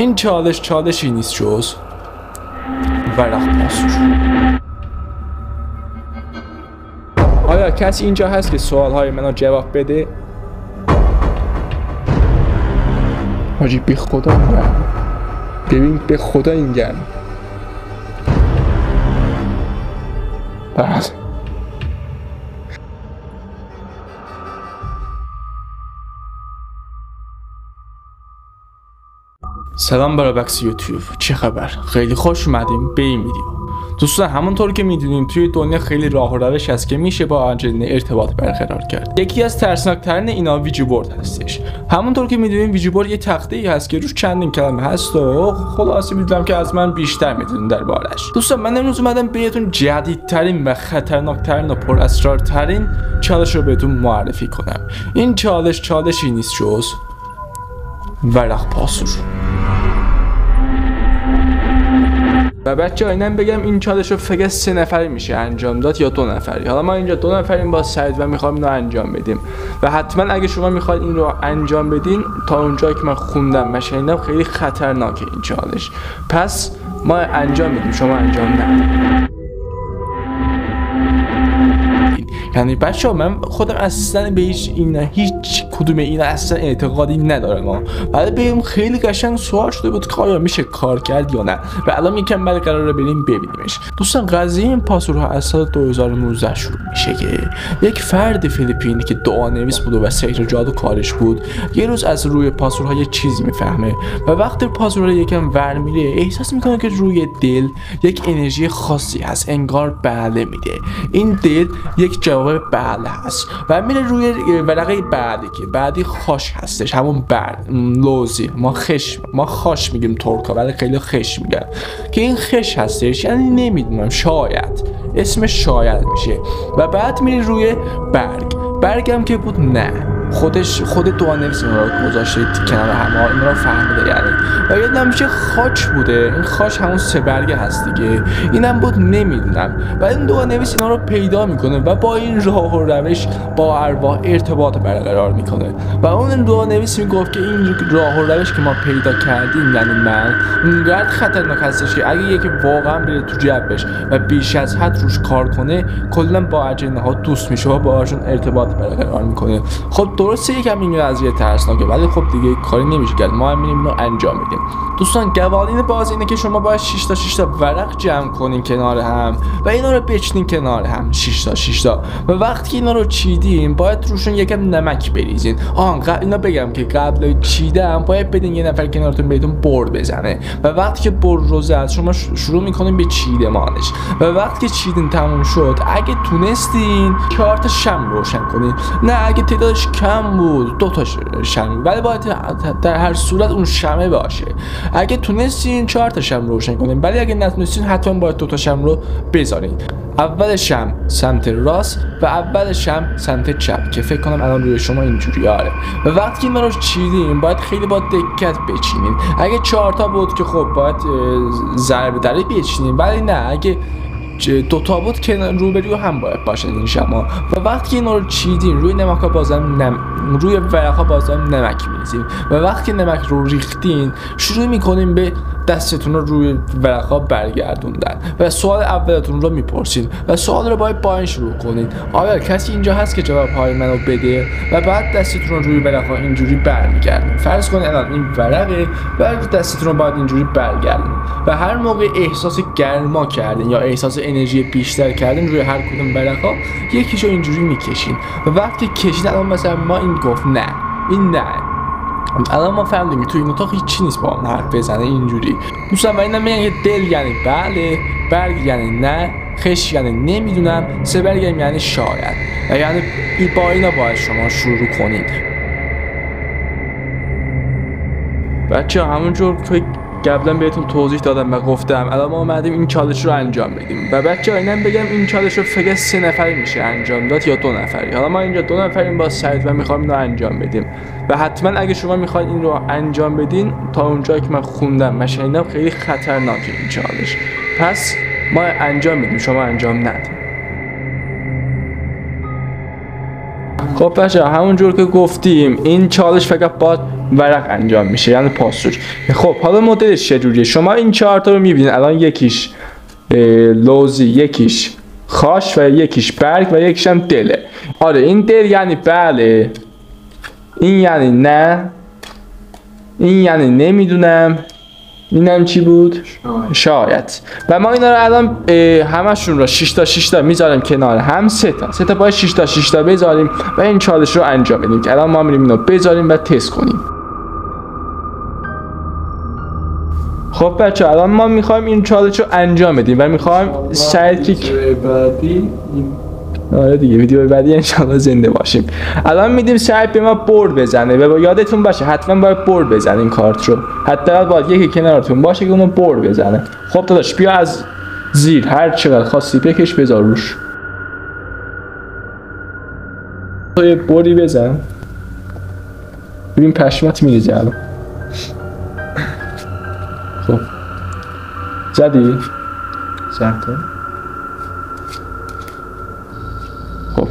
این چالشی نیست جز ورق پاسور. آیا کسی اینجا هست که سوالهای منو جواب بده؟ حاجی به خدا گرم، ببین به خدا این گرم. بعد سلام برای بکس یوتیوب، چه خبر؟ خیلی خوش اومدیم به این ویدیو. دوستان همونطور که میدونیم توی دنیا خیلی راه و روش هست که میشه با آنجلینه ارتباط برقرار کرد. یکی از ترسناکترین اینا ویجی بورد هستش. همونطور که میدونیم ویجی بورد یه تخته‌ای هست که روش چندین کلمه هست و خلاصه میدونم که از من بیشتر میدونین دربارش. دوستان من امروز اومدم بهتون جدیدترین و خطرناکترین و پر اسرارترین چالش رو بهتون معرفی کنم. این چالشی نیست جز ورق پاسور. و بچه اینم بگم این چالش رو فقط 3 نفری میشه انجام داد یا 2 نفری. حالا ما اینجا 2 نفریم با سعید و میخوایم اینو انجام بدیم و حتما اگه شما میخواید این رو انجام بدین تا اونجایی که من خوندم و شنیدم خیلی خطرناکه این چالش، پس ما انجام میدیم شما انجام ندید. یعنی بچه‌ها من خودم اصلا به هیچ کدوم اینا اصلا اعتقادی ندارم، ولی بهم خیلی قشنگ سوال شده بود که آیا میشه کار کرد یا نه و الان یکم بعد قراره بریم ببینیمش. دوستان قضیه این پاسورها از سال 2019 شروع میشه که یک فرد فیلیپینی که دعانویس بود و سحر جادو کارش بود یه روز از روی پاسورها یه چیزی میفهمه و وقتی پاسورها یکم ور میره احساس میکنه که روی دل یک انرژی خاصی هست، انگار بله میده. این دل یک جواب بله هست و میره روی ورقه بعدی خاش هستش، همون لوزی ما خاش میگیم ترکا ولی خیلی خش میگن که این خش هستش، یعنی نمیدونم شاید اسمش شاید میشه. و بعد میره روی برگم که بود نه خود دعانویس اینا رو گذاشته کنار هم، اینا رو فهمیده یعنی و یادم میشه خاچ بوده. این خاچ همون 3 برگه هست دیگه، اینم بود نمیدونم. و این دعانویس اینا رو پیدا میکنه و با این راه و روش با ارواح ارتباط برقرار میکنه و اون دعانویس میگفت که این راه و روش که ما پیدا کردیم یعنی من اونقدر خطرناک هستش که اگه یکی واقعا بره تو جبش و بیش از حد روش کار کنه کلا با آنجلینه ها دوست میشه و باهاشون ارتباط برقرار میکنه. خب درسته یکم این قضیه ترسناکه ولی خب دیگه کاری نمیشه کرد، ما هم میریم اینو انجام میدیم. دوستان قوانین بازی اینه که شما باید 6 تا ورق جمع کنین کنار هم و اینا رو بچینین کنار هم 6 تا و وقتی که اینا رو چیدین باید روشون یکم نمک بریزین. اینا بگم که قبل چیدن باید بدین یه نفر کنارتون بهتون بر بزنه و وقتی که بر رو زد شما شروع میکنین به چیدمانش و وقتی که چیدین تموم شد اگه تونستین 4 تا شمع روشن کنین. نه اگه تعدادش کم بود 2 تا شمع، ولی باید در هر صورت اون شمع باشه. اگه تونستین 4 تا شمع روشن کنین، ولی اگه نتونستین حتما باید 2 تا شمع رو بذارین. اول شمع سمت راست و اول شمع سمت چپ که فکر کنم الان روی شما اینجوری آره. و وقتی که ما رو چیدین باید خیلی با دقت بچینین. اگه 4 تا بود که خب باید ضرب دری بچینین، ولی نه اگه 2 تا بود که روبرو هم باید باشه این شما. و وقتی که اینا رو چیدین روی نمک‌ها روی ورق‌ها بازم نمک می‌ریزین و وقتی که نمک رو ریختین شروع می‌کنین به دستتون رو روی ورق‌ها برگردوندن و سوال اولتون رو میپرسین و سوال رو باید با این شروع کنین. آیا کسی اینجا هست که جواب‌های منو بده؟ و بعد دستتون رو روی ورق‌ها اینجوری برمیگردین. فرض کنید الان این ورقه و دستتون رو باید اینجوری برگردین و هر موقع احساس گرما کردین یا احساس انرژی بیشتر کردین روی هر کدوم ورق‌ها یکیشو اینجوری میکشین و وقتی کشید الان مثلا ما این گفت نه این نه، الان ما فهمیدیم که توی این اتاق هیچی نیست با اون حرف بزنه اینجوری. دوستان و اینم میگن که دل یعنی بله، برگ یعنی نه، خش یعنی نمیدونم، 3 برگ یعنی شاید و یعنی با اینا باید شما شروع کنید. بچه همونجور که قبلا بهتون توضیح دادم و گفتم الان ما اومدیم این چالش رو انجام بدیم و بچه‌ها اینم بگم این چالش رو فقط 3 نفری میشه انجام داد یا 2 نفری. حالا ما اینجا 2 نفریم با سعید و میخوایم اینو انجام بدیم و حتما اگه شما میخواید این رو انجام بدین تا اونجایی که من خوندم و شنیدم خیلی خطرناکه این چالش، پس ما انجام میدیم شما انجام ندید. خب بچه همونجور که گفتیم این چالش فقط با ورق انجام میشه، یعنی پاسور. خب حالا مدلش چجوریه؟ شما این 4 تا رو میبینید الان، یکیش لوزی، یکیش خاش و یکیش برگ و یکیش هم دله. آره این دل یعنی بله، این یعنی نه، این یعنی نمیدونم، اینم چی بود؟ شاید. و ما اینا رو الان همشون رو 6 تا 6 تا میذاریم کنار هم، 3 تا باید 6 تا 6 تا بذاریم و این چالش رو انجام بدیم که الان ما میریم اینو بذاریم و تست کنیم. خب بچه الان ما میخوایم این چالش رو انجام بدیم و میخوایم سایدکیک بعدی، آره دیگه ویدیو بعدی انشالله زنده باشیم. الان میدیم سعی به ما برد بزنه و یادتون باشه حتما باید برد بزنین کارت رو، حتی باید یکی کنارتون باشه که اونو برد بزنه. خب داداش بیا از زیر هر چقدر خواستی بکش بذار روش، تو یه بردی بزن ببین پشمت میریزه الان. خب زدی؟ زدم. خب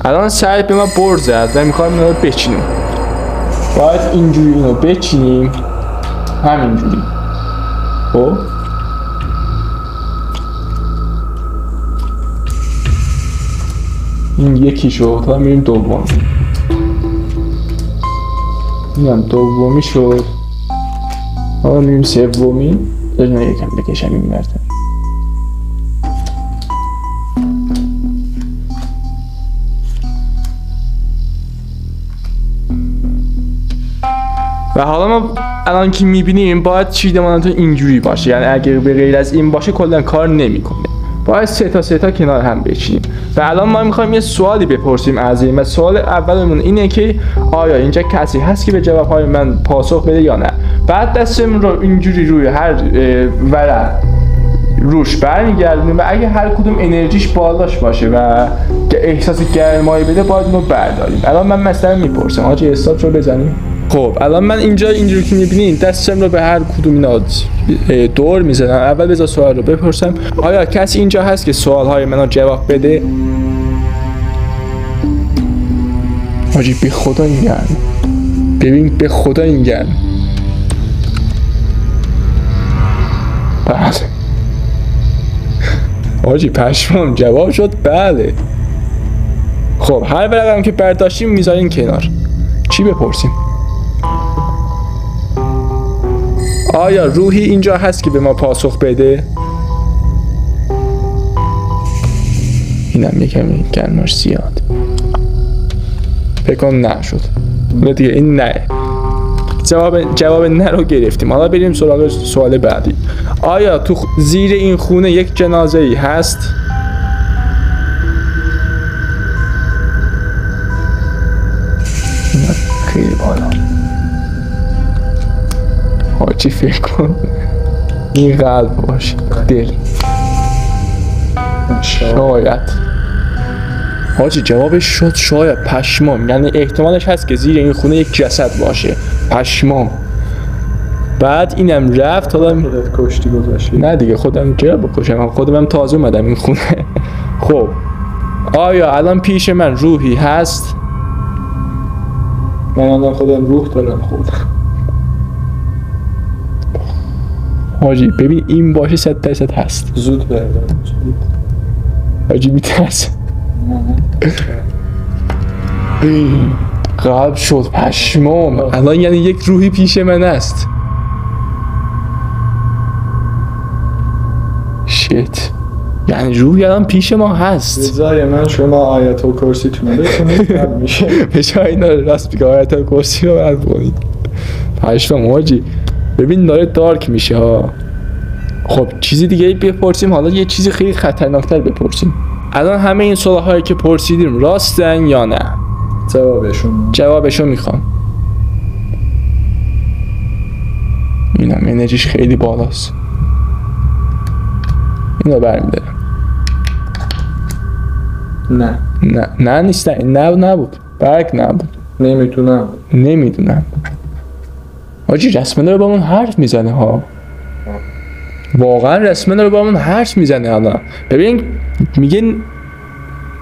الان سعی به ما برد زد و میخوایم اینو بچینیم. باید اینجوری اینو بچینیم، همینجوری. خب این یکی شد، حالا میریم دوم. اینم دومی شد، حالا میریم سومی. داشتم یکم بکشم این مرده. و حالا ما الان که میبینیم باید چیدمان تو اینجوری باشه، یعنی اگر به غیر از این باشه کلا کار نمیکنه. باید 3 تا کنار هم بچینیم. و الان ما میخوایم یه سوالی بپرسیم از این، و سوال اولمون اینه که آیا اینجا کسی هست که به جوابهای من پاسخ بده یا نه. بعد دستمون رو اینجوری روی هر ورق روش برمیگردونیم و اگه هر کدوم انرژیش بالاش باشه و احساس گرمایی بده باید اونو برداریم. الان من مثلا میپرسم آجی استارت رو بزنیم. خب الان من اینجا اینجوری که میبینین دستم رو به هر کدوم اینا دور میزنم. اول بذار سوال رو بپرسم آیا کسی اینجا هست که سوالهای منو جواب بده؟ آجی به خدا این گرم، ببین به خدا این گرم. بله آجی پشمام جواب شد بله. خب هر ورقم که برداشتیم میذارین کنار. چی بپرسیم؟ آیا روحی اینجا هست که به ما پاسخ بده؟ اینم یکم گرماش زیاد. فکر کنم نه شد. نه دیگه این نه. جواب نه رو گرفتیم. حالا بریم سراغ سوال بعدی. آیا تو زیر این خونه یک جنازه ای هست؟ خیلی بالا. حاجی فکر کن این قلب باشه، دل. شاید حاجی جوابش شد شاید. پشمام، یعنی احتمالش هست که زیر این خونه یک جسد باشه. پشمام. بعد اینم رفت. حالا خودت کشتی گذاشتی؟ نه دیگه خودم چرا بکشم، خودم تازه اومدم این خونه. خب آیا الان پیش من روحی هست؟ من الان خودم روح دارم. خودم حاجی ببین این باشه 100% هست. زود بردم حاجی میترس. قلب شد. پشمام. الان یعنی یک روحی پیش من است. شیت. یعنی روحی الان پیش ما هست. بذاری من شما آیت الکرسی تونه بکنید میشه. به جای اینا راست بگه آیت الکرسی رو برد کنید. پشمام حاجی ببین داره دارک میشه ها. خب چیزی دیگه بپرسیم. حالا یه چیزی خیلی خطرناکتر بپرسیم. الان همه این سوالهایی که پرسیدیم راستن یا نه؟ جوابشو میخوام. اینم انرژیش خیلی بالاست. اینو برمیدارم. نه نیست. نه نبود. برگ نبود. نمیدونم. آجی رسمنه رو با من حرف میزنه ها. واقعا رسمنه رو با من حرف میزنه. الان ببین میگه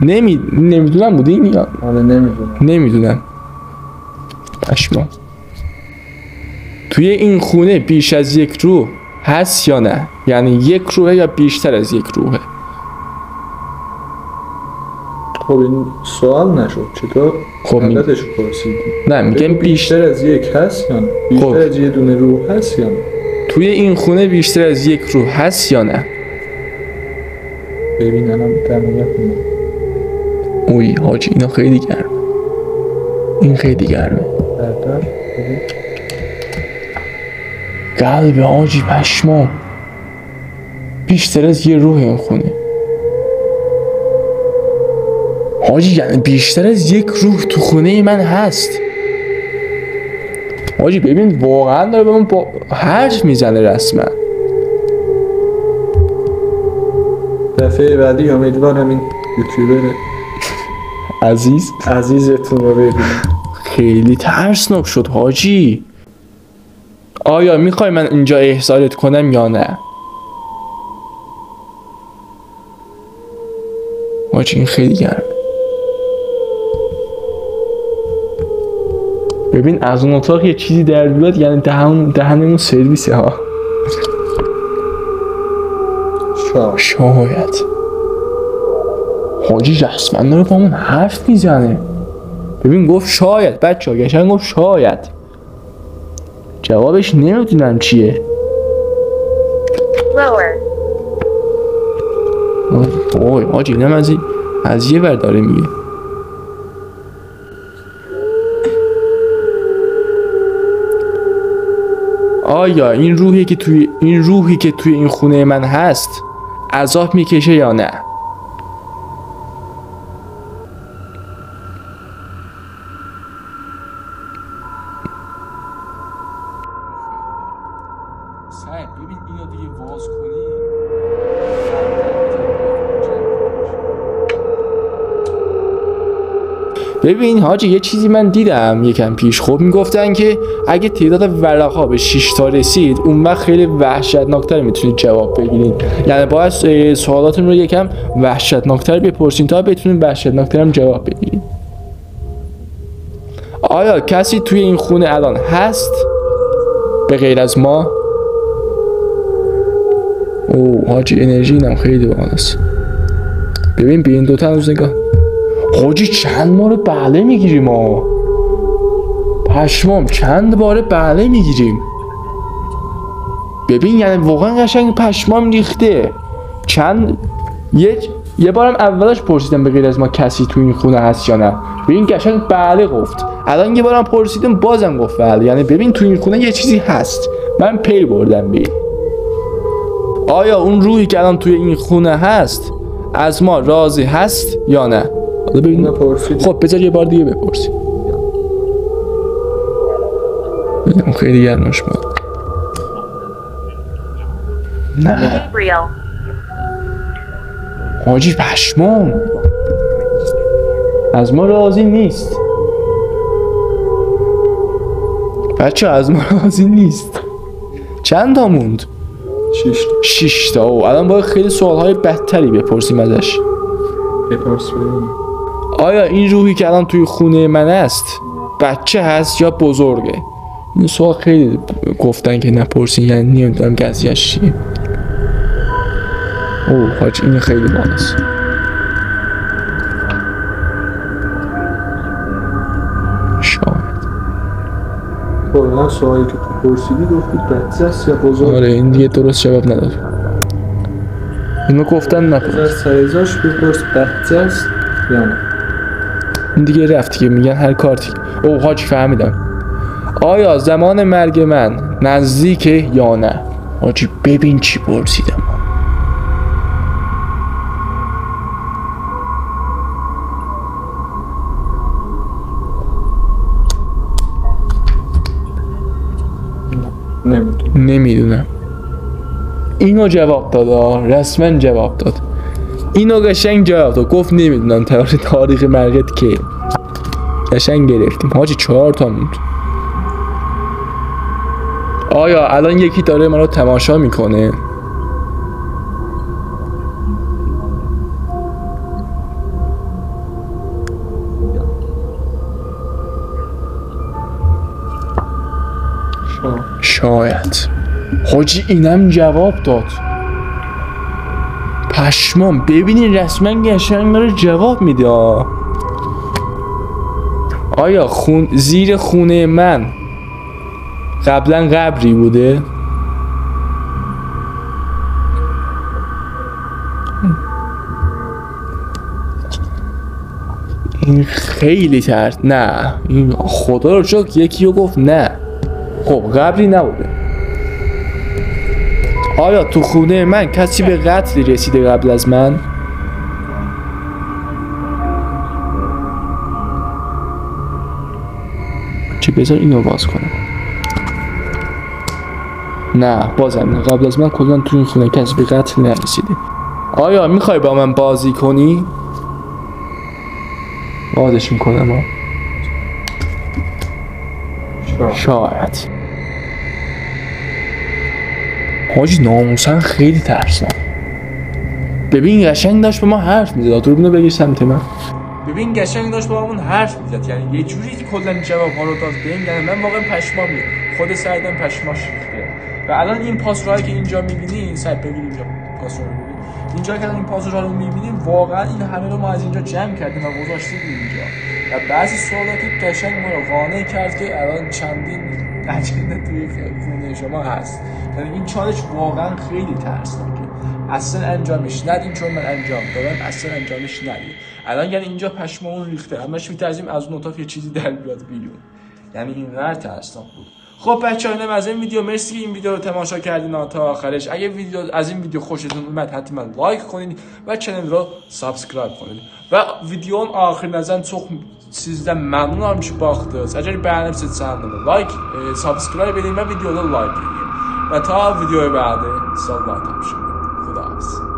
نمیدونم بودین یا آره نمیدونم. نمیدونم. پشما. توی این خونه بیش از یک روح هست یا نه؟ یعنی یک روحه یا بیشتر از یک روحه؟ خب این سوال نشد چطور؟ خب عددش رو پرسیدی. نه میگم بیشتر از یک هست یا نه؟ بیشتر از یه دونه روح هست یا نه؟ توی این خونه بیشتر از یک روح هست یا نه؟ ببین الان دقیقه کنم. اوی حاجی اینا خیلی گرمه. این خیلی گرمه. بردار قلب حاجی پشمام. بیشتر از یه روح این خونه. حاجی یعنی بیشتر از یک روح تو خونه من هست. حاجی ببین واقعا داره به من با حرف میزنه رسما. دفعه بعدی امیدوارم این یوتیوبر عزیزتون رو ببینید. خیلی ترسناک شد حاجی. آیا میخوای من اینجا احضارت کنم یا نه؟ حاجی این خیلی گرمه. ببین از اون اتاق یه چیزی در بیاد یعنی دهنمون سرویسه ها. شاید حاجی رسما داره با من حرف میزنه. ببین گفت شاید. بچه ها گشنگ گفت شاید. جوابش نمیدونم چیه. اوه حاجی اینم از یه ور داره میگه. آیا این روحی که توی این خونه من هست عذاب میکشه یا نه؟ ببین اینو دیگه باز کنی. ببین حاجی یه چیزی من دیدم یکم پیش. خب میگفتن که اگه تعداد ورقا به 6 تا رسید اون وقت خیلی وحشتناکتر میتونید جواب بگیرید. یعنی باید سوالاتون رو یکم وحشتناکتر بپرسین تا بتونید وحشتناکتر هم جواب بگیرید. آیا کسی توی این خونه الان هست به غیر از ما؟ اوه حاجی انرژی اینم خیلی بالاست. ببین به این دوتا هنوز نگاه. حاجی چند بار بله میگیریم ها. پشمام چند بار بله میگیریم. ببین یعنی واقعا قشنگ پشمام ریخته. یه بارم اولش پرسیدم به غیر از ما کسی تو این خونه هست یا نه. ببین قشنگ بله گفت. الان یه بارم پرسیدم بازم گفت بله. یعنی ببین تو این خونه یه چیزی هست. من پی بردم به. آیا اون روحی که الان توی این خونه هست از ما راضی هست یا نه؟ حالا ببین. خب بذار یه بار دیگه بپرسی. ببین خیلی گرمش بود. نه حاجی پشمام از ما راضی نیست. بچه از ما راضی نیست. چند تا موند؟ 6 تا. او الان باید خیلی سوالهای بدتری بپرسیم ازش. بپرس ببینیم. آیا این روحی که الان توی خونه من است بچه هست یا بزرگه؟ این سوال خیلی گفتن که نپرسین یعنی نمیدونم قضیه‌اش چیه. اوه حاج این خیلی بالاست. شاید واقعا سوالی که تو پرسیدی گفتی بچه است یا بزرگ؟ آره این دیگه درست جواب نداد. اینو گفتن نپرس. از سایزاش بپرس بچه است یا نه. این دیگه رفت که میگن هر کارتی. اوه حاج فهمیدم. آیا زمان مرگ من نزدیکه یا نه؟ حاجی ببین چی پرسیدم. نمیدونم. اینو جواب داد. رسما جواب داد. اینو قشنگ جواب داد. گفت نمیدونم تاریخ مرگت که. قشنگ گرفتیم. حاجی 4 تا موند. آیا الان یکی داره منو تماشا میکنه؟ شاید. حاجی اینم جواب داد. پشمام ببینین رسما قشنگ داره جواب میده. آیا زیر خونه من قبلا قبری بوده؟ این خیلی نه این خدا رو شکر یکی رو گفت نه. خب قبری نبوده. آیا تو خونه من کسی به قتلی رسیده قبل از من؟ چی بذار اینو باز کنم. نه بازم نه. قبل از من کلا تو این خونه کسی به قتل نرسیده. آیا میخوای با من بازی کنی؟ بازش میکنم. شاید. حاجی ناموسن خیلی ترسناک. ببین قشنگ داشت به ما حرف میزد. دوربینو بگیر سمت من. ببین قشنگ داشت با همون حرف میزد. یعنی یه جوری کلا جواب ها رو داد بهم. یعنی من واقعا پشمام میاد. خود سعیدم پشماش ریخته. و الان این پاسورایی که اینجا میبینی سعید بگیر اینجا پاسور رو ببین. اینجا که این پاسورها رو میبینیم واقعا این همه رو ما از اینجا جمع کردیم و گذاشتیم اینجا. و بعضی سوالات قشنگ ما رو قانع کرد که الان چندین لجنه توی خونه شما هست. یعنی این چالش واقعا خیلی ترسناکه. اصلا انجامش ندیم چون من انجام دادم. اصلا انجامش ندیم. الان یعنی اینجا پشممون ریخته. همش می‌ترسیم از اون اتاق یه چیزی در بیاد بیرون. یعنی اینقدر ترسناک بود. خب بچه‌ها اینم از این ویدیو. مرسی که این ویدیو رو تماشا کردین تا آخرش. اگه ویدیو از این ویدیو خوشتون اومد حتما لایک کنید و کانال رو سابسکرایب کنید. و ویدیون آخر نزن çok sizden memnun olmuş baktınız. Eğer beğenirseniz like, subscribe edin ve videoda like edin. Ve ta videoyu beğenin. Sağ olun. Xuda hafiz.